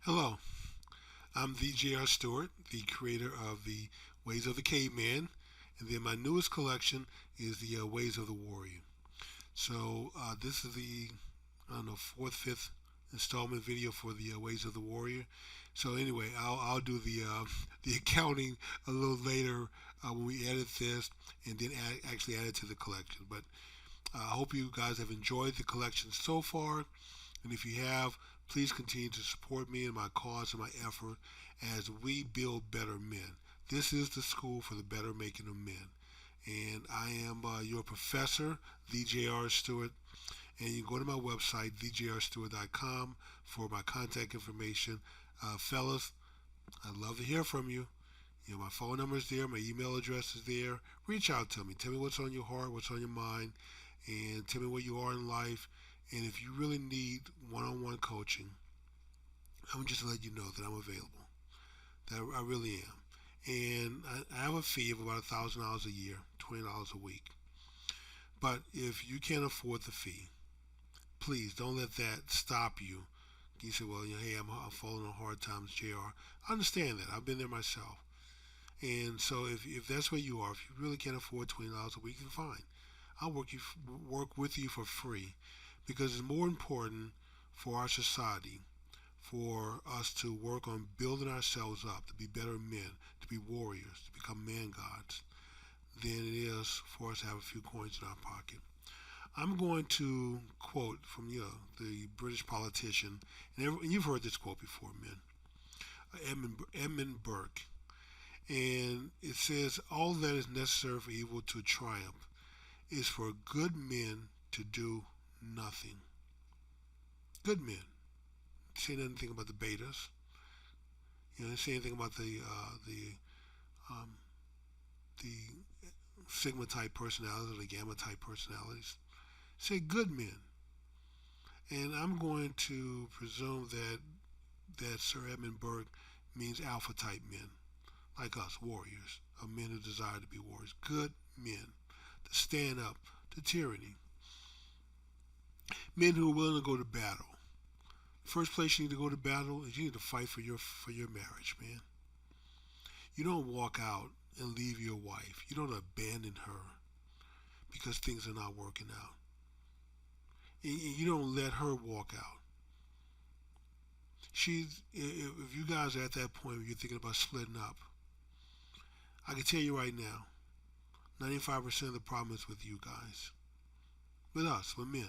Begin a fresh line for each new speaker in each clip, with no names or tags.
Hello, I'm the J.R. Stewart, the creator of the Ways of the Caveman, and then my newest collection is the Ways of the Warrior. So this is the I don't know fourth, fifth installment video for the Ways of the Warrior. So anyway, I'll do the the accounting a little later when we edit this, and then actually add it to the collection. But I hope you guys have enjoyed the collection so far. And if you have, please continue to support me in my cause and my effort as we build better men. This is the school for the better making of men. And I am your professor, the J.R. Stewart. And you can go to my website, thejrstewart.com, for my contact information. Fellas, I'd love to hear from you. You know, my phone number is there, my email address is there. Reach out to me. Tell me what's on your heart, what's on your mind, and tell me where you are in life. And if you really need one-on-one coaching, I'm just to let you know that I'm available. That I really am. And I have a fee of about $1,000 a year, $20 a week. But if you can't afford the fee, please don't let that stop you. You say, well, you know, hey, I'm falling on hard times, JR. I understand that. I've been there myself. And so if that's where you are, if you really can't afford $20 a week, then fine. I'll work with you for free because it's more important for our society for us to work on building ourselves up to be better men, to be warriors, to become man gods, than it is for us to have a few coins in our pocket. I'm going to quote from the British politician, and you've heard this quote before, men, Edmund Burke, and it says, "All that is necessary for evil to triumph is for good men to do nothing." Good men. Say anything about the betas. You know, say anything about um, the sigma type personalities or the gamma type personalities. Say good men. And I'm going to presume that Sir Edmund Burke means alpha type men, like us, warriors, of men who desire to be warriors. Good men to stand up to tyranny. Men who are willing to go to battle. First place you need to go to battle is you need to fight for your marriage, man. You don't walk out and leave your wife. You don't abandon her because things are not working out. You don't let her walk out. If you guys are at that point where you're thinking about splitting up, I can tell you right now, 95% of the problem is with you guys, with us, with men.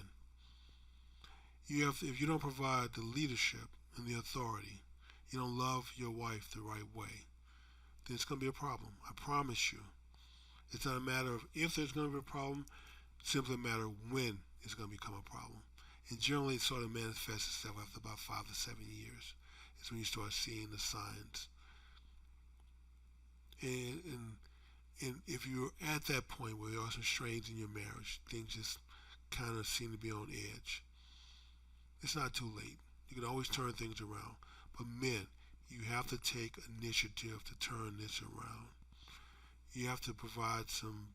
If you don't provide the leadership and the authority, you don't love your wife the right way, then it's going to be a problem. I promise you. It's not a matter of if there's going to be a problem, it's simply a matter of when it's going to become a problem. And generally, it sort of manifests itself after about 5 to 7 years. It's when you start seeing the signs. And if you're at that point where there are some strains in your marriage, things just kind of seem to be on edge, it's not too late. You can always turn things around. But men, you have to take initiative to turn this around. You have to provide some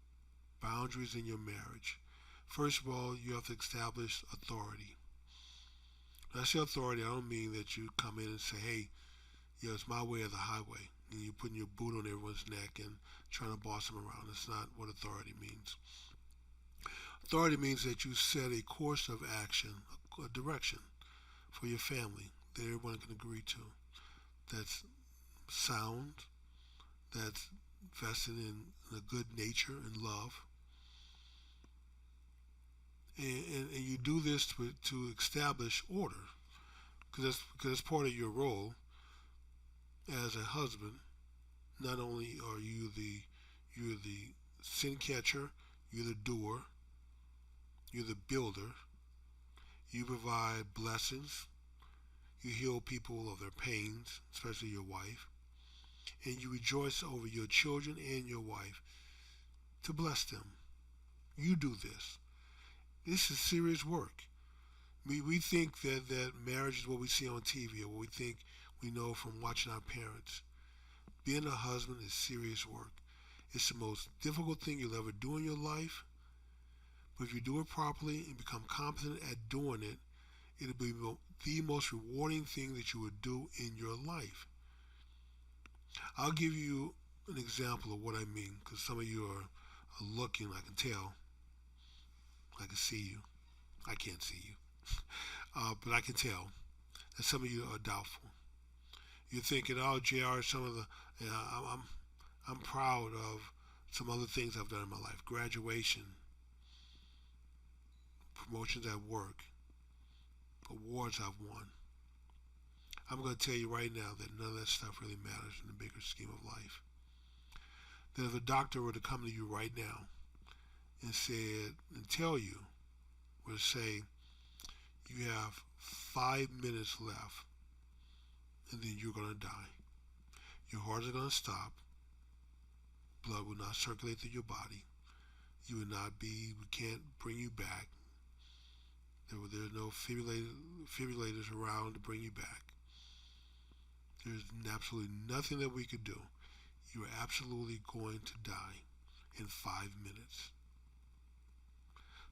boundaries in your marriage. First of all, you have to establish authority. When I say authority, I don't mean that you come in and say, hey, it's my way or the highway. And you're putting your boot on everyone's neck and trying to boss them around. That's not what authority means. Authority means that you set a course of action, a direction for your family that everyone can agree to. That's sound, that's vested in a good nature and love. And you do this to establish order, because that's part of your role as a husband. Not only are you're the sin catcher, you're the doer, you're the builder. You provide blessings. You heal people of their pains, especially your wife. And you rejoice over your children and your wife to bless them. You do this. This is serious work. We think that marriage is what we see on TV or what we think we know from watching our parents. Being a husband is serious work. It's the most difficult thing you'll ever do in your life. But if you do it properly and become competent at doing it, It'll be the most rewarding thing that you would do in your life. I'll give you an example of what I mean, because some of you are looking. I can tell. I can see you. I can't see you, but I can tell that some of you are doubtful. You're thinking, "Oh, Jr. Some of the, I'm proud of some other things I've done in my life: graduation, promotions at work, awards I've won." I'm going to tell you right now that none of that stuff really matters in the bigger scheme of life. That if a doctor were to come to you right now and tell you, or say, you have 5 minutes left and then you're going to die. Your heart is going to stop. Blood will not circulate through your body. You will not be, we can't bring you back. There's no defibrillators around to bring you back. There's absolutely nothing that we could do. You are absolutely going to die in 5 minutes.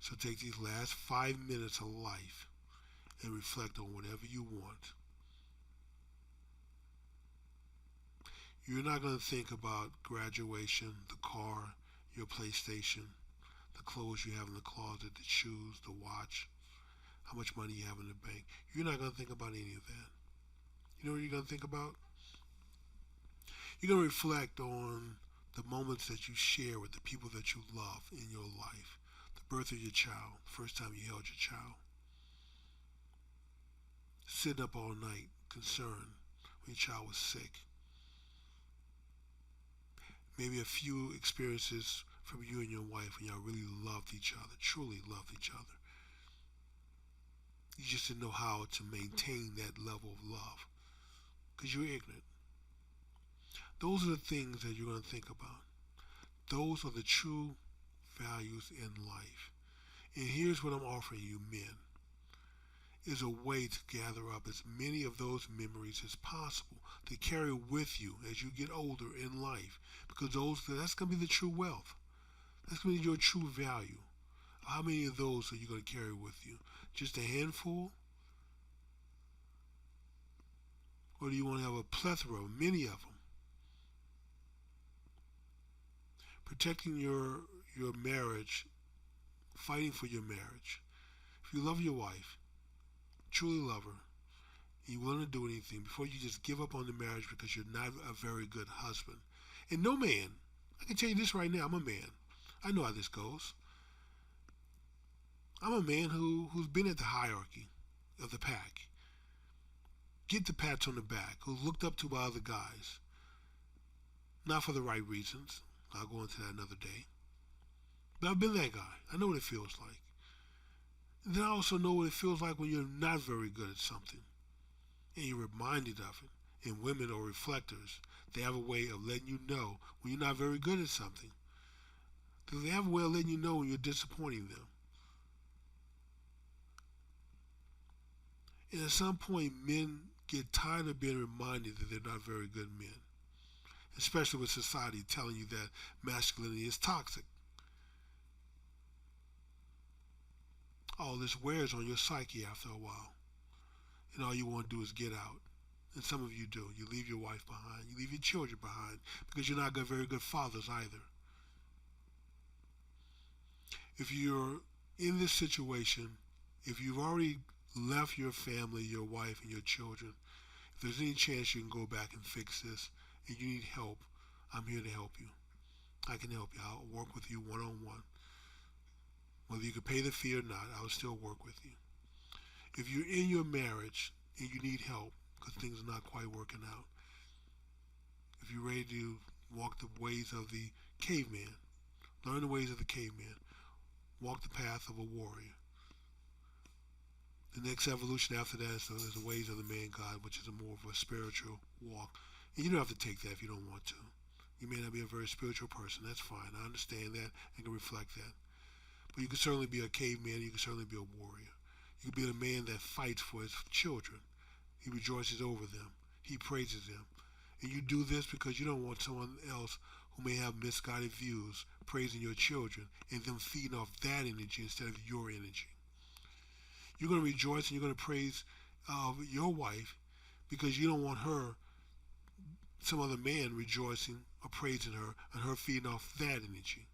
So take these last 5 minutes of life and reflect on whatever you want. You're not going to think about graduation, the car, your PlayStation, the clothes you have in the closet, the shoes, the watch, how much money you have in the bank. You're not going to think about any of that. You know what you're going to think about? You're going to reflect on the moments that you share with the people that you love in your life. The birth of your child, the first time you held your child. Sitting up all night, concerned when your child was sick. Maybe a few experiences from you and your wife when y'all really loved each other, truly loved each other. You just didn't know how to maintain that level of love because you were ignorant. Those are the things that you're going to think about. Those are the true values in life. And here's what I'm offering you, men, is a way to gather up as many of those memories as possible to carry with you as you get older in life, because that's going to be the true wealth. That's going to be your true value. How many of those are you going to carry with you? Just a handful? Or do you want to have a plethora, many of them? Protecting your marriage, fighting for your marriage. If you love your wife, truly love her, and you're willing to do anything before you just give up on the marriage because you're not a very good husband. And no man, I can tell you this right now, I'm a man. I know how this goes. I'm a man who's been at the hierarchy of the pack. Get the pats on the back, who's looked up to by other guys. Not for the right reasons. I'll go into that another day. But I've been that guy. I know what it feels like. And then I also know what it feels like when you're not very good at something. And you're reminded of it. And women are reflectors. They have a way of letting you know when you're not very good at something. They have a way of letting you know when you're disappointing them. And at some point, men get tired of being reminded that they're not very good men. Especially with society telling you that masculinity is toxic. All this wears on your psyche after a while. And all you want to do is get out. And some of you do. You leave your wife behind. You leave your children behind because you're not very good fathers either. If you're in this situation, if you've already left your family, your wife, and your children, if there's any chance you can go back and fix this and you need help, I'm here to help you. I can help you. I'll work with you one-on-one. Whether you can pay the fee or not, I'll still work with you. If you're in your marriage and you need help because things are not quite working out, if you're ready to walk the ways of the caveman, learn the ways of the caveman, walk the path of a warrior. The next evolution after that is the ways of the man God, which is a more of a spiritual walk. And you don't have to take that if you don't want to. You may not be a very spiritual person. That's fine. I understand that and can reflect that. But you can certainly be a caveman. You can certainly be a warrior. You can be a man that fights for his children. He rejoices over them. He praises them. And you do this because you don't want someone else who may have misguided views praising your children and them feeding off that energy instead of your energy. You're going to rejoice and you're going to praise your wife because you don't want her, some other man, rejoicing or praising her and her feeding off that energy.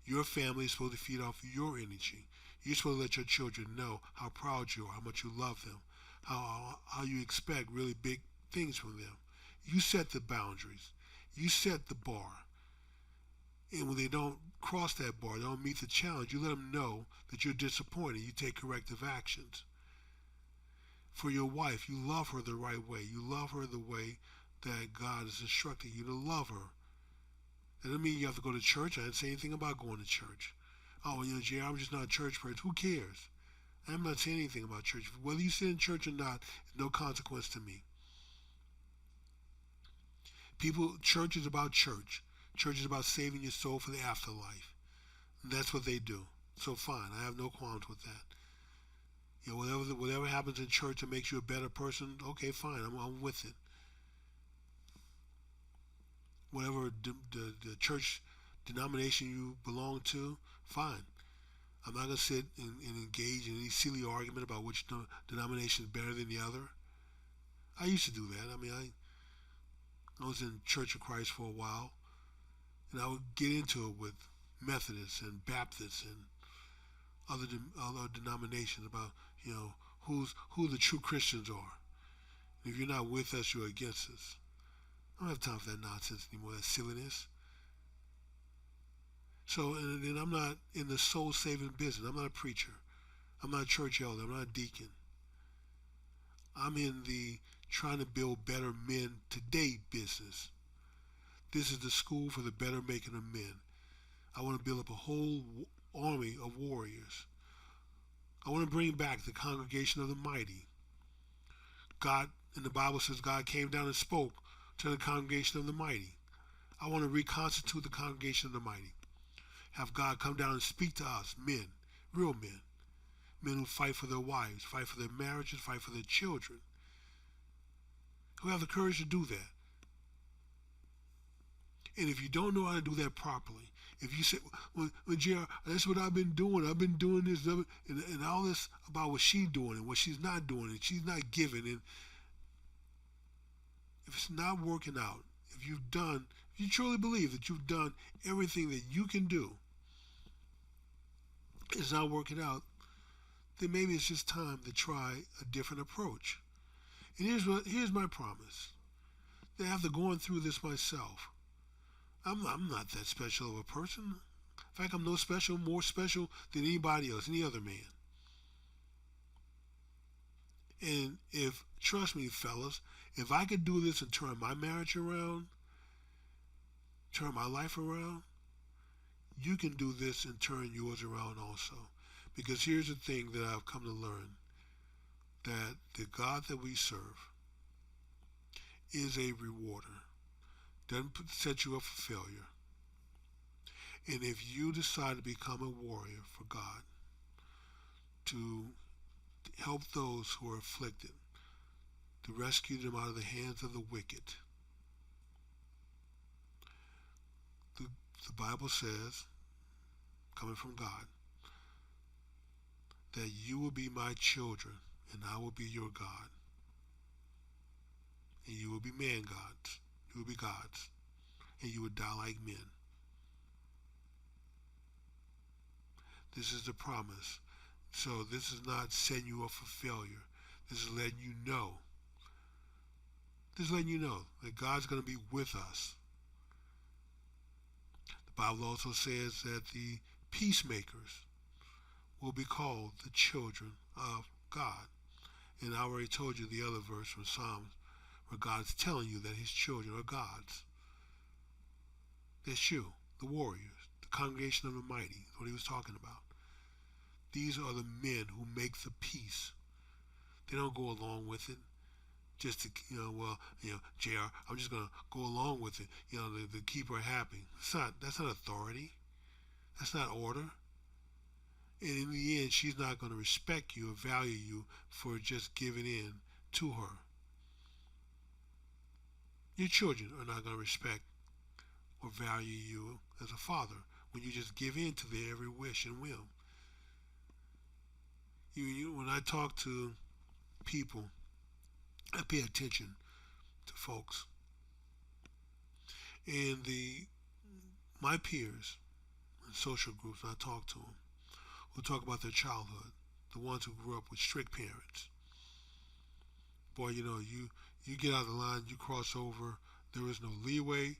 Your family is supposed to feed off your energy. You're supposed to let your children know how proud you are, how much you love them, how you expect really big things from them. You set the boundaries. You set the bar. And when they don't cross that bar, they don't meet the challenge, you let them know that you're disappointed. You take corrective actions. For your wife, you love her the right way. You love her the way that God has instructed you to love her. That doesn't mean you have to go to church. I didn't say anything about going to church. Oh, Jay, I'm just not a church person. Who cares? I'm not saying anything about church. Whether you sit in church or not, no consequence to me. Church is about church. Church is about saving your soul for the afterlife. And that's what they do. So fine, I have no qualms with that. Whatever happens in church that makes you a better person, okay, fine, I'm with it. Whatever the church denomination you belong to, fine. I'm not going to sit and engage in any silly argument about which denomination is better than the other. I used to do that. I was in Church of Christ for a while, and I would get into it with Methodists and Baptists and other denominations about who the true Christians are. And if you're not with us, you're against us. I don't have time for that nonsense anymore, that silliness. So, and I'm not in the soul-saving business. I'm not a preacher. I'm not a church elder. I'm not a deacon. I'm in the trying to build better men today business. This is the school for the better making of men. I want to build up a whole army of warriors. I want to bring back the congregation of the mighty. God, in the Bible says God came down and spoke to the congregation of the mighty. I want to reconstitute the congregation of the mighty. Have God come down and speak to us, men, real men. Men who fight for their wives, fight for their marriages, fight for their children. Who have the courage to do that. And if you don't know how to do that properly, if you say, well, JR, that's what I've been doing this, and all this about what she's doing and what she's not doing, and she's not giving, and if it's not working out, if you truly believe that you've done everything that you can do, it's not working out, then maybe it's just time to try a different approach. And here's my promise. That after going through this myself, I'm not that special of a person. In fact, I'm more special than anybody else, any other man. And trust me, fellas, if I could do this and turn my marriage around, turn my life around, you can do this and turn yours around also. Because here's the thing that I've come to learn, that the God that we serve is a rewarder. Doesn't set you up for failure. And if you decide to become a warrior for God, to help those who are afflicted, to rescue them out of the hands of the wicked, the Bible says, coming from God, that you will be my children and I will be your God. And you will be man gods. You will be gods. And you will die like men. This is the promise. So this is not setting you up for failure. This is letting you know. This is letting you know that God's going to be with us. The Bible also says that the peacemakers will be called the children of God. And I already told you the other verse from Psalms where God's telling you that his children are God's. That's you, the warriors, the congregation of the mighty, what he was talking about. These are the men who make the peace. They don't go along with it just to, JR, I'm just going to go along with it, to keep her happy. That's not authority. That's not order. And in the end, she's not going to respect you or value you for just giving in to her. Your children are not going to respect or value you as a father when you just give in to their every wish and whim. When I talk to people, I pay attention to folks, and my peers in social groups. When I talk to them, who talk about their childhood, the ones who grew up with strict parents. Boy, you get out of the line, you cross over. There was no leeway.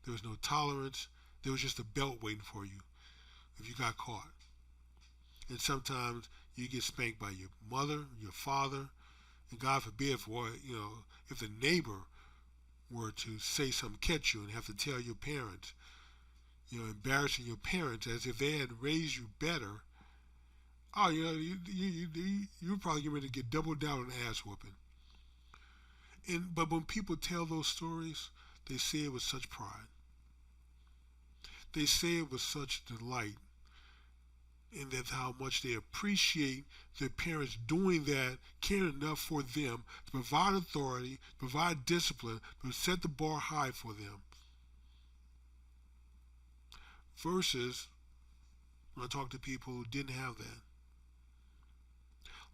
There was no tolerance. There was just a belt waiting for you if you got caught. And sometimes you get spanked by your mother, your father, and God forbid, if the neighbor were to say something, catch you, and have to tell your parents, embarrassing your parents as if they had raised you better. Oh, you were probably getting ready to get double down on ass whooping. But when people tell those stories, they say it with such pride. They say it with such delight, and that's how much they appreciate their parents doing that, caring enough for them to provide authority, to provide discipline, to set the bar high for them. Versus when I talk to people who didn't have that.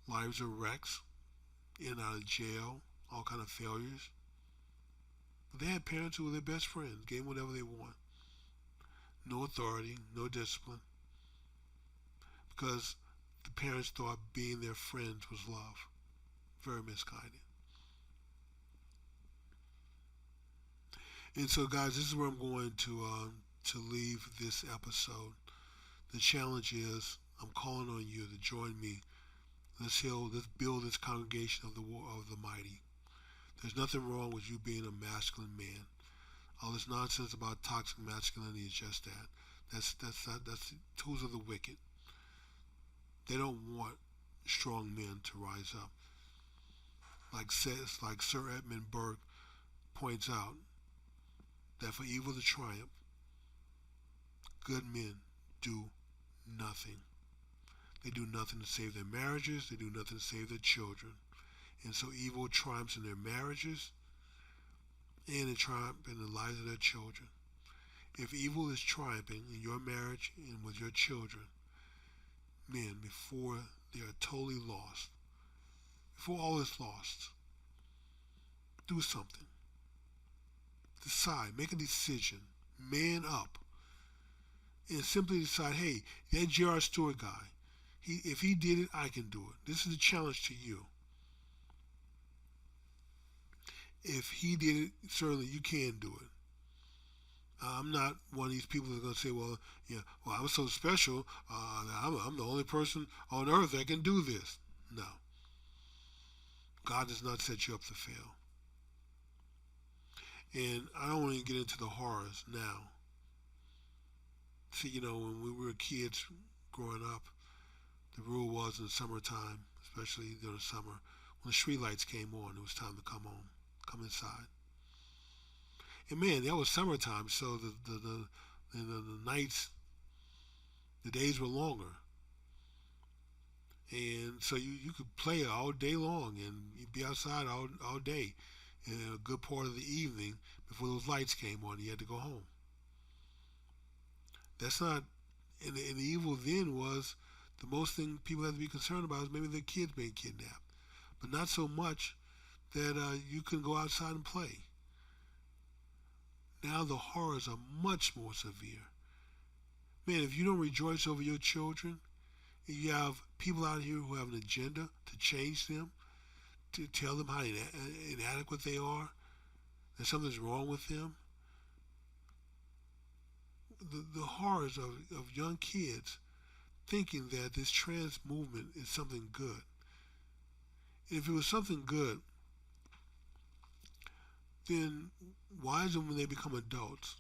Lives are wrecks, in and out of jail, all kind of failures. But they had parents who were their best friends, gave them whatever they want. No authority, no discipline. Because the parents thought being their friends was love. Very misguided. And so, guys, this is where I'm going to leave this episode. The challenge is, I'm calling on you to join me. Let's build this congregation of the mighty. There's nothing wrong with you being a masculine man. All this nonsense about toxic masculinity is just that. That's the tools of the wicked. They don't want strong men to rise up. Like Sir Edmund Burke points out, that for evil to triumph, good men do nothing. They do nothing to save their marriages. They do nothing to save their children. And so evil triumphs in their marriages, and it triumphs in the lives of their children. If evil is triumphing in your marriage and with your children, men, before they are totally lost, before all is lost, do something. Decide, make a decision, man up, and simply decide, hey, that J.R. Stewart guy, if he did it, I can do it. This is a challenge to you. If he did it, certainly you can do it. I'm not one of these people that are going to say, well, I'm so special, I'm the only person on earth that can do this. No. God does not set you up to fail. And I don't want to get into the horrors now. See, when we were kids growing up, the rule was in the summertime, especially during the summer, when the street lights came on, it was time to come home, come inside. And man, that was summertime, so the nights, the days were longer. And so you could play all day long, and you'd be outside all day. And a good part of the evening, before those lights came on, you had to go home. That's not, and the evil then was, the most thing people had to be concerned about is maybe their kids being kidnapped. But not so much that you couldn't go outside and play. Now the horrors are much more severe. Man, if you don't rejoice over your children, you have people out here who have an agenda to change them, to tell them how inadequate they are, that something's wrong with them. The horrors of young kids thinking that this trans movement is something good. And if it was something good, then why is it when they become adults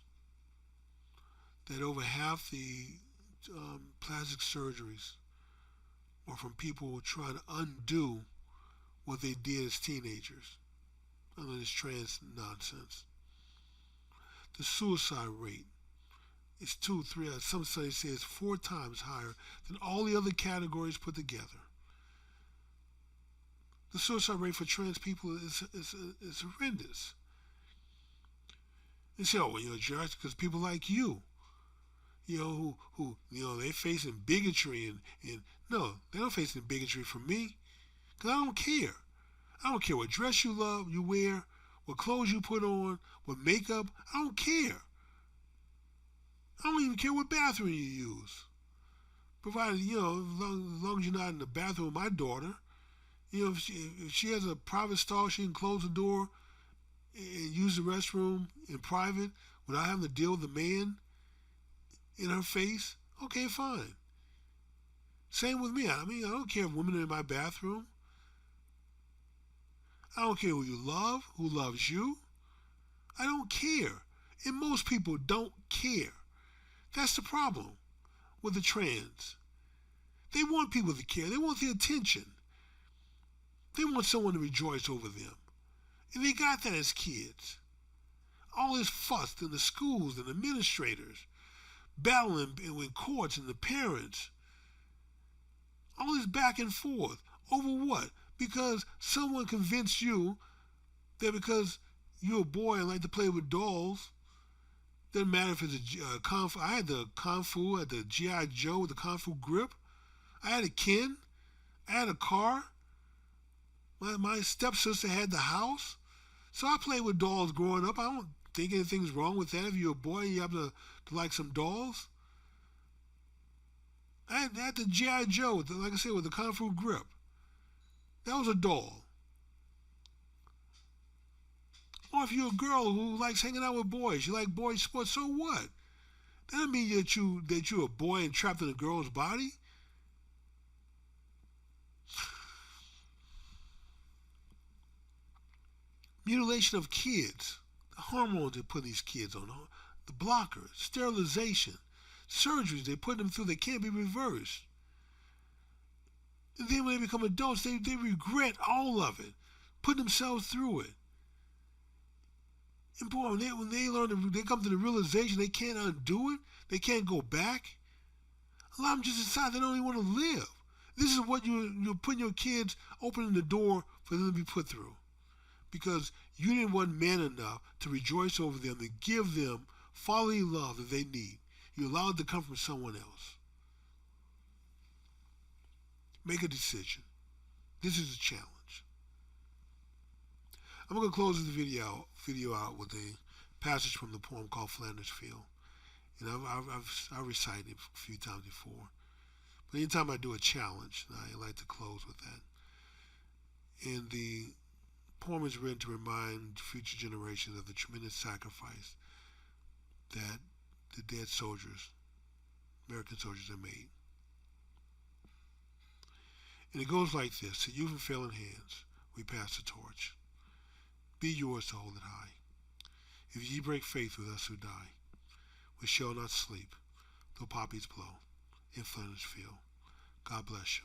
that over half the plastic surgeries are from people trying to undo what they did as teenagers under this trans nonsense? The suicide rate is 2, 3, some studies say it's 4 times higher than all the other categories put together. The suicide rate for trans people is horrendous. They say, oh, well, Josh, because people like you. who they're facing bigotry and no, they're not facing bigotry from me, because I don't care. I don't care what dress you wear, what clothes you put on, what makeup. I don't care. I don't even care what bathroom you use. Provided, as long as you're not in the bathroom with my daughter, if she has a private stall, she can close the door and use the restroom in private without having to deal with a man in her face. Okay, fine. Same with me. I mean, I don't care if women are in my bathroom. I don't care who you love, who loves you. I don't care. And most people don't care. That's the problem with the trans. They want people to care. They want the attention. They want someone to rejoice over them. And they got that as kids. All this fuss in the schools and administrators, battling in courts and the parents. All this back and forth. Over what? Because someone convinced you that because you're a boy and like to play with dolls, doesn't matter if it's a Kung Fu. I had the Kung Fu, I had the G.I. Joe with the Kung Fu grip. I had a Ken. I had a car. My stepsister had the house. So I played with dolls growing up. I don't think anything's wrong with that. If you're a boy and you have to like some dolls. I had the G.I. Joe, like I said, with the Kung Fu grip. That was a doll. Or if you're a girl who likes hanging out with boys, you like boy sports, so what? That doesn't mean that you're a boy and trapped in a girl's body. Mutilation of kids, the hormones they put these kids on, the blockers, sterilization, surgeries they put them through that can't be reversed. And then when they become adults, they regret all of it, put themselves through it. And boy, when they come to the realization they can't undo it, they can't go back. A lot of them just decide they don't even want to live. This is what you're putting your kids, opening the door for them to be put through. Because you didn't want man enough to rejoice over them, to give them fatherly love that they need. You allowed it to come from someone else. Make a decision. This is a challenge. I'm going to close this video out with a passage from the poem called Flanders Field. And I've recited it a few times before. But anytime I do a challenge, I like to close with that. And the poem is written to remind future generations of the tremendous sacrifice that the dead soldiers, American soldiers, have made. And it goes like this: to youth and failing hands, we pass the torch. Be yours to hold it high. If ye break faith with us who die, we shall not sleep, though poppies blow in Flanders Field. God bless you.